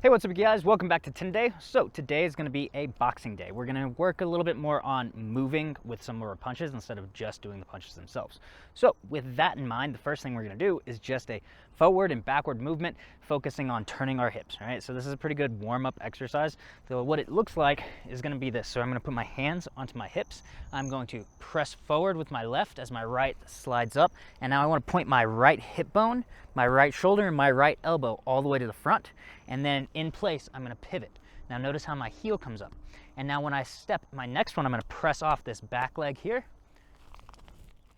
Hey, what's up, you guys? Welcome back to today. So today is going to be a boxing day. We're going to work a little bit more on moving with some of our punches instead of just doing the punches themselves. So with that in mind, the first thing we're going to do is just a forward and backward movement, focusing on turning our hips, right? So this is a pretty good warm-up exercise. So what it looks like is going to be this. So I'm going to put my hands onto my hips. I'm going to press forward with my left as my right slides up. And now I want to point my right hip bone, my right shoulder, and my right elbow all the way to the front. And then in place, I'm going to pivot. Now notice how my heel comes up. And now when I step my next one, I'm going to press off this back leg here.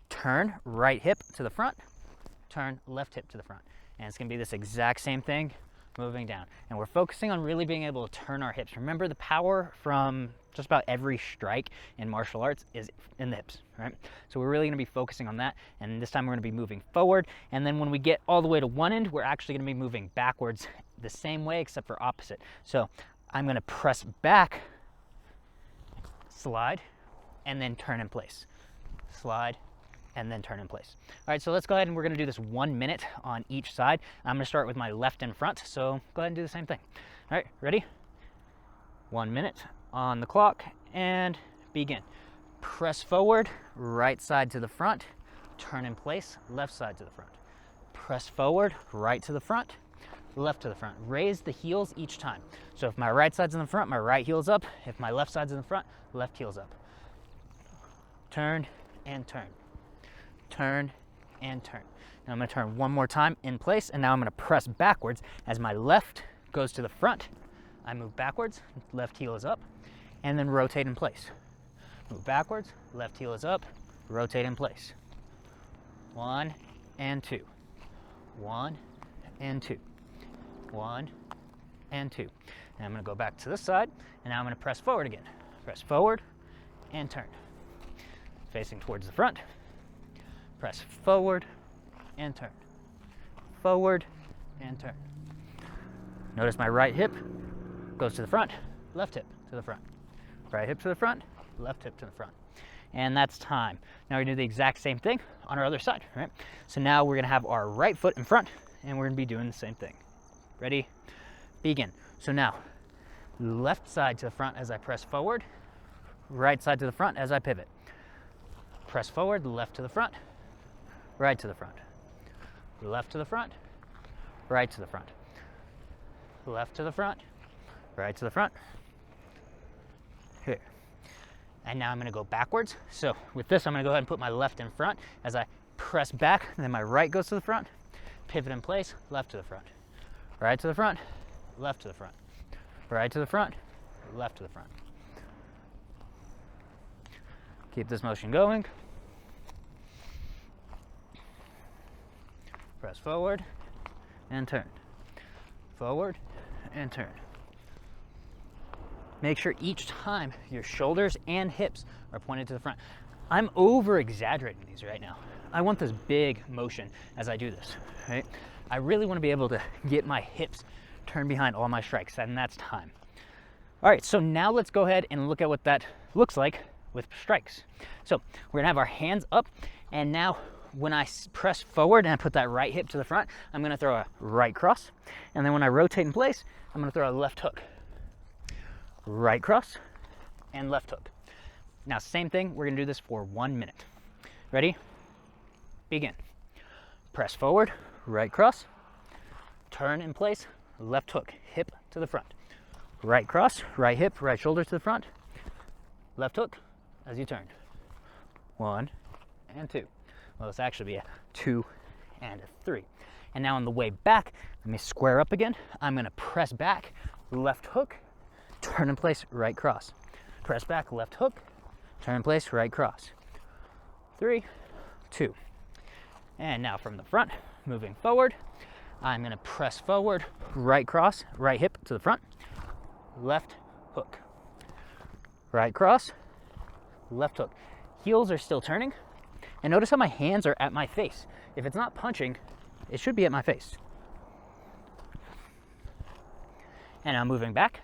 Turn right hip to the front. Turn left hip to the front. And it's going to be this exact same thing moving down. And we're focusing on really being able to turn our hips. Remember, the power from just about every strike in martial arts is in the hips, right? So we're really going to be focusing on that. And this time we're going to be moving forward. And then when we get all the way to one end, we're actually going to be moving backwards the same way except for opposite. So I'm going to press back, slide, and then turn in place. Slide, and then turn in place. All right, so let's go ahead and we're going to do this 1 minute on each side. I'm going to start with my left and front, so go ahead and do the same thing. All right, ready? 1 minute on the clock, and begin. Press forward, right side to the front, turn in place, left side to the front. Press forward, right to the front, left to the front. Raise the heels each time. So if my right side's in the front, my right heel's up. If my left side's in the front, left heel's up. Turn and turn. Turn and turn. Now I'm going to turn one more time in place, and now I'm going to press backwards as my left goes to the front. I move backwards, left heel is up, and then rotate in place. Move backwards, left heel is up, rotate in place. 1 and 2. 1 and 2. 1 and 2. And I'm going to go back to this side, and now I'm going to press forward again. Press forward and turn. Facing towards the front. Press forward and turn. Forward and turn. Notice my right hip goes to the front, left hip to the front. Right hip to the front, left hip to the front. And that's time. Now we're going to do the exact same thing on our other side, right? So now we're going to have our right foot in front, and we're going to be doing the same thing. Ready? Begin. So now, left side to the front as I press forward, right side to the front as I pivot. Press forward, left to the front, right to the front. Left to the front, right to the front. Left to the front, right to the front. Here. And now I'm going to go backwards. So with this, I'm going to go ahead and put my left in front as I press back, and then my right goes to the front, pivot in place, left to the front. Right to the front, left to the front. Right to the front, left to the front. Keep this motion going. Press forward and turn. Forward and turn. Make sure each time your shoulders and hips are pointed to the front. I'm over exaggerating these right now. I want this big motion as I do this, right? I really want to be able to get my hips turned behind all my strikes, and that's time. All right, so now let's go ahead and look at what that looks like with strikes. So we're gonna have our hands up, and now when I press forward and I put that right hip to the front, I'm gonna throw a right cross, and then when I rotate in place, I'm gonna throw a left hook. Right cross and left hook. Now same thing, we're gonna do this for 1 minute. Ready? Begin. Press forward, right cross, turn in place, left hook, hip to the front. Right cross, right hip, right shoulder to the front, left hook as you turn. 1 and 2. Well, this actually be a 2 and a 3. And now on the way back, let me square up again. I'm gonna press back, left hook, turn in place, right cross. Press back, left hook, turn in place, right cross. 3, 2. And now from the front, moving forward, I'm going to press forward, right cross, right hip to the front, left hook. Right cross, left hook. Heels are still turning. And notice how my hands are at my face. If it's not punching, it should be at my face. And now moving back,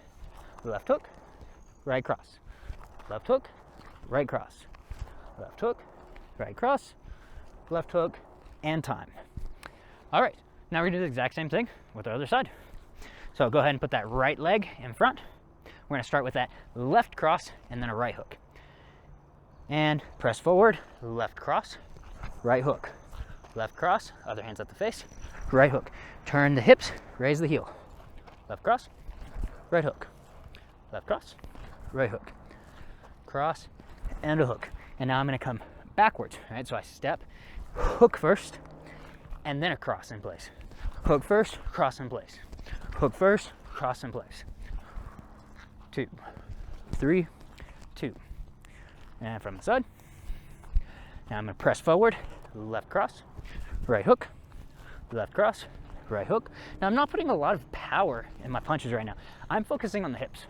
left hook, right cross. Left hook, right cross. Left hook, right cross, left hook, and time. All right, now we're gonna do the exact same thing with the other side. So go ahead and put that right leg in front. We're going to start with that left cross and then a right hook. And press forward, left cross, right hook. Left cross, other hand's at the face, right hook. Turn the hips, raise the heel. Left cross, right hook. Left cross, right hook. Cross and a hook. And now I'm going to come backwards, right? So I step, hook first, and then a cross in place. Hook first, cross in place. Hook first, cross in place. 2, 3, 2. And from the side. Now I'm going to press forward, left cross, right hook, left cross, right hook. Now I'm not putting a lot of power in my punches right now. I'm focusing on the hips,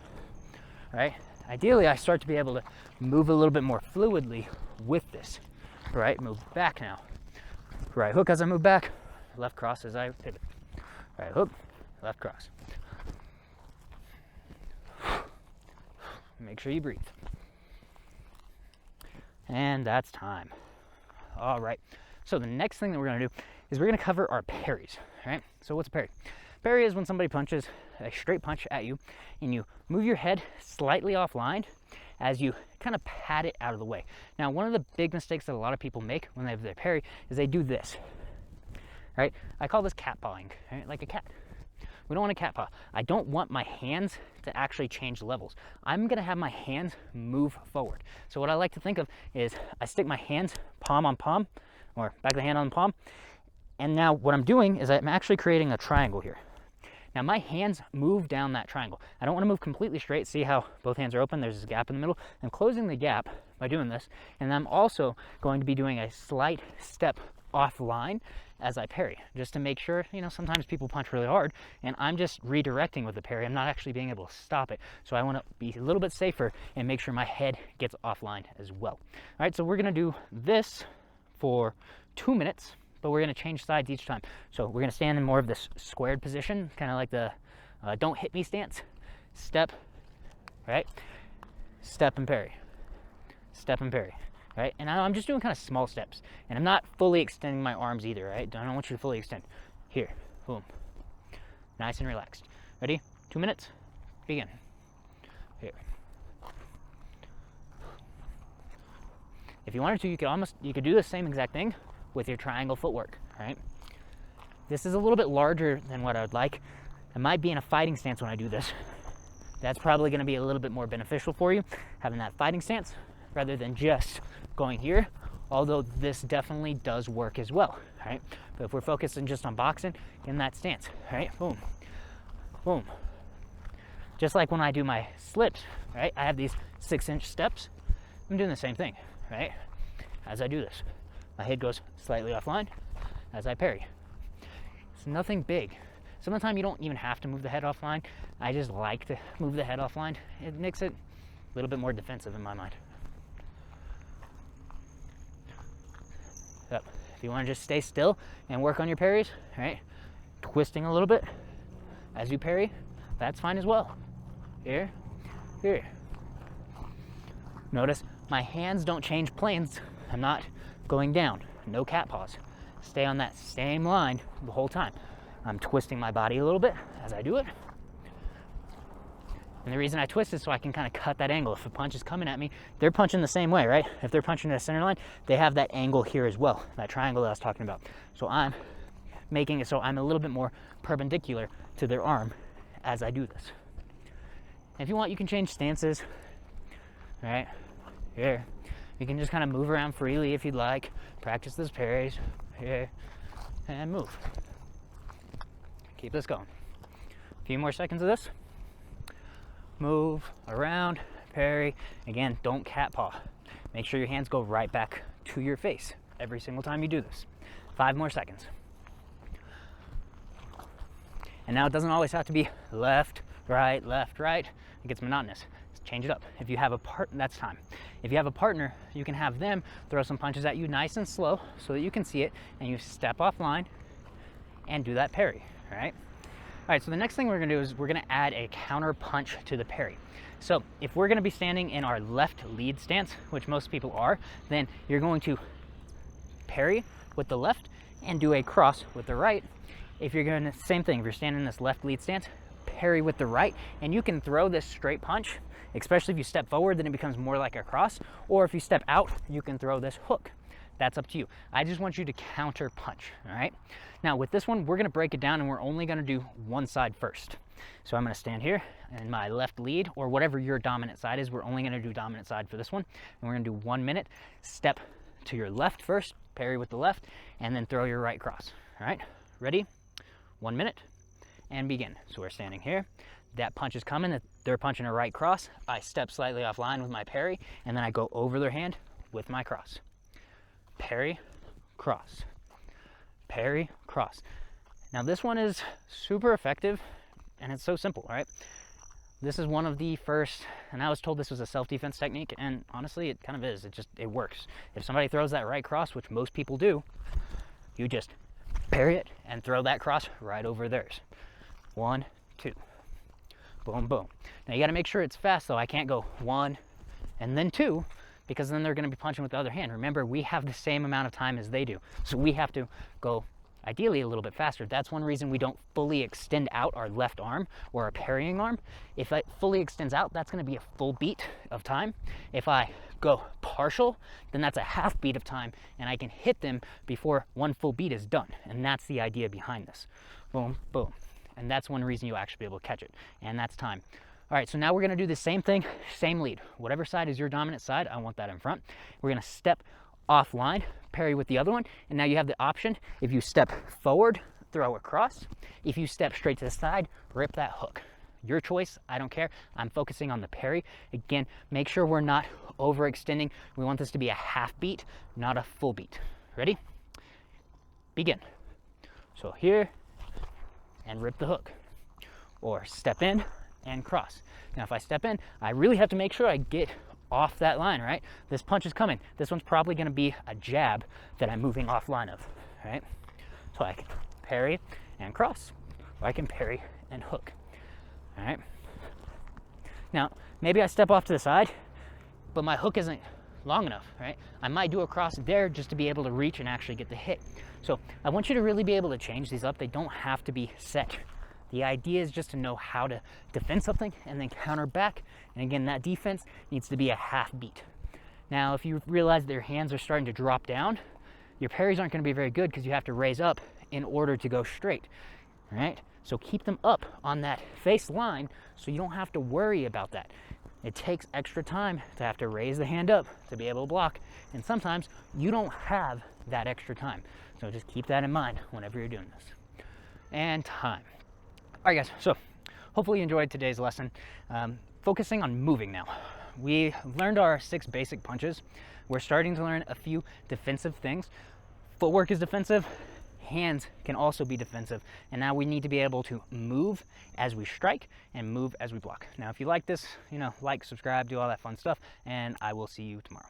right? Ideally, I start to be able to move a little bit more fluidly with this, right? Move back now. Right hook as I move back, left cross as I pivot. Right hook, left cross. Make sure you breathe. And that's time. All right. So the next thing that we're going to do is we're going to cover our parries, right? So what's a parry? Parry is when somebody punches a straight punch at you and you move your head slightly offline as you kind of pat it out of the way. Now, one of the big mistakes that a lot of people make when they have their parry is they do this, right? I call this cat pawing, right? Like a cat. We don't want a cat paw. I don't want my hands to actually change levels. I'm gonna have my hands move forward. So what I like to think of is I stick my hands palm on palm, or back of the hand on palm, and now what I'm doing is I'm actually creating a triangle here. Now my hands move down that triangle. I don't wanna move completely straight. See how both hands are open? There's this gap in the middle. I'm closing the gap by doing this, and I'm also going to be doing a slight step offline as I parry, just to make sure, you know, sometimes people punch really hard and I'm just redirecting with the parry. I'm not actually being able to stop it. So I want to be a little bit safer and make sure my head gets offline as well. All right, so we're going to do this for 2 minutes, but we're going to change sides each time. So we're going to stand in more of this squared position, kind of like the don't hit me stance. Step, right? Step and parry. Step and parry. Right? And I'm just doing kind of small steps. And I'm not fully extending my arms either, right? I don't want you to fully extend. Here, boom. Nice and relaxed. Ready? 2 minutes, begin. Here. If you wanted to, you could do the same exact thing with your triangle footwork, right? This is a little bit larger than what I would like. I might be in a fighting stance when I do this. That's probably gonna be a little bit more beneficial for you, having that fighting stance, rather than just going here, although this definitely does work as well, right? But if we're focusing just on boxing, in that stance, right? Boom, boom. Just like when I do my slips, right? I have these 6-inch steps. I'm doing the same thing, right? As I do this, my head goes slightly offline as I parry. It's nothing big. Some of the time you don't even have to move the head offline. I just like to move the head offline. It makes it a little bit more defensive in my mind. Yep. If you want to just stay still and work on your parries, right? Twisting a little bit as you parry, that's fine as well. Here, here. Notice my hands don't change planes. I'm not going down. No cat paws. Stay on that same line the whole time. I'm twisting my body a little bit as I do it. And the reason I twist is so I can kind of cut that angle. If a punch is coming at me, they're punching the same way, right? If they're punching at a center line, they have that angle here as well, that triangle that I was talking about. So I'm making it so I'm a little bit more perpendicular to their arm as I do this. And if you want, you can change stances, right? Here. You can just kind of move around freely if you'd like. Practice those parries. Here. And move. Keep this going. A few more seconds of this. Move around, parry. Again, don't cat paw. Make sure your hands go right back to your face every single time you do this. 5 more seconds. And now it doesn't always have to be left, right, left, right. It gets monotonous. Change it up. If you have a partner, that's time. If you have a partner, you can have them throw some punches at you nice and slow so that you can see it and you step offline and do that parry, all right? All right, so the next thing we're gonna do is we're gonna add a counter punch to the parry. So if we're gonna be standing in our left lead stance, which most people are, then you're going to parry with the left and do a cross with the right. If you're gonna, same thing, if you're standing in this left lead stance, parry with the right, and you can throw this straight punch, especially if you step forward, then it becomes more like a cross, or if you step out, you can throw this hook. That's up to you. I just want you to counter punch, all right? Now with this one, we're gonna break it down and we're only gonna do one side first. So I'm gonna stand here and my left lead, or whatever your dominant side is, we're only gonna do dominant side for this one. And we're gonna do 1 minute, step to your left first, parry with the left, and then throw your right cross, all right? Ready? 1 minute, and begin. So we're standing here, that punch is coming, they're punching a right cross, I step slightly offline with my parry, and then I go over their hand with my cross. Parry, cross, parry, cross. Now this one is super effective, and it's so simple, right? This is one of the first, and I was told this was a self-defense technique, and honestly, it kind of is. It works. If somebody throws that right cross, which most people do, you just parry it and throw that cross right over theirs. 1, 2, boom, boom. Now you got to make sure it's fast, though. I can't go 1 and then 2, because then they're going to be punching with the other hand. Remember, we have the same amount of time as they do, so we have to go ideally a little bit faster. That's one reason we don't fully extend out our left arm or our parrying arm. If it fully extends out, that's going to be a full beat of time. If I go partial, then that's a half beat of time, and I can hit them before one full beat is done. And that's the idea behind this. Boom, boom. And that's one reason you'll actually be able to catch it, and that's time. All right, so now we're going to do the same thing, same lead. Whatever side is your dominant side, I want that in front. We're going to step offline, parry with the other one, and now you have the option. If you step forward, throw across. If you step straight to the side, rip that hook. Your choice, I don't care. I'm focusing on the parry. Again, make sure we're not overextending. We want this to be a half beat, not a full beat. Ready? Begin. So here, and rip the hook. Or step in and cross. Now if I step in, I really have to make sure I get off that line, right? This punch is coming. This one's probably going to be a jab that I'm moving offline of, right? So I can parry and cross, or I can parry and hook, all right? Now, maybe I step off to the side, but my hook isn't long enough, right? I might do a cross there just to be able to reach and actually get the hit. So I want you to really be able to change these up. They don't have to be set. The idea is just to know how to defend something and then counter back. And again, that defense needs to be a half beat. Now, if you realize that your hands are starting to drop down, your parries aren't going to be very good because you have to raise up in order to go straight, right? So keep them up on that face line so you don't have to worry about that. It takes extra time to have to raise the hand up to be able to block. And sometimes you don't have that extra time. So just keep that in mind whenever you're doing this. And time. All right, guys, so hopefully you enjoyed today's lesson. Focusing on moving now. We learned our 6 basic punches. We're starting to learn a few defensive things. Footwork is defensive. Hands can also be defensive. And now we need to be able to move as we strike and move as we block. Now, if you like this, like, subscribe, do all that fun stuff, and I will see you tomorrow.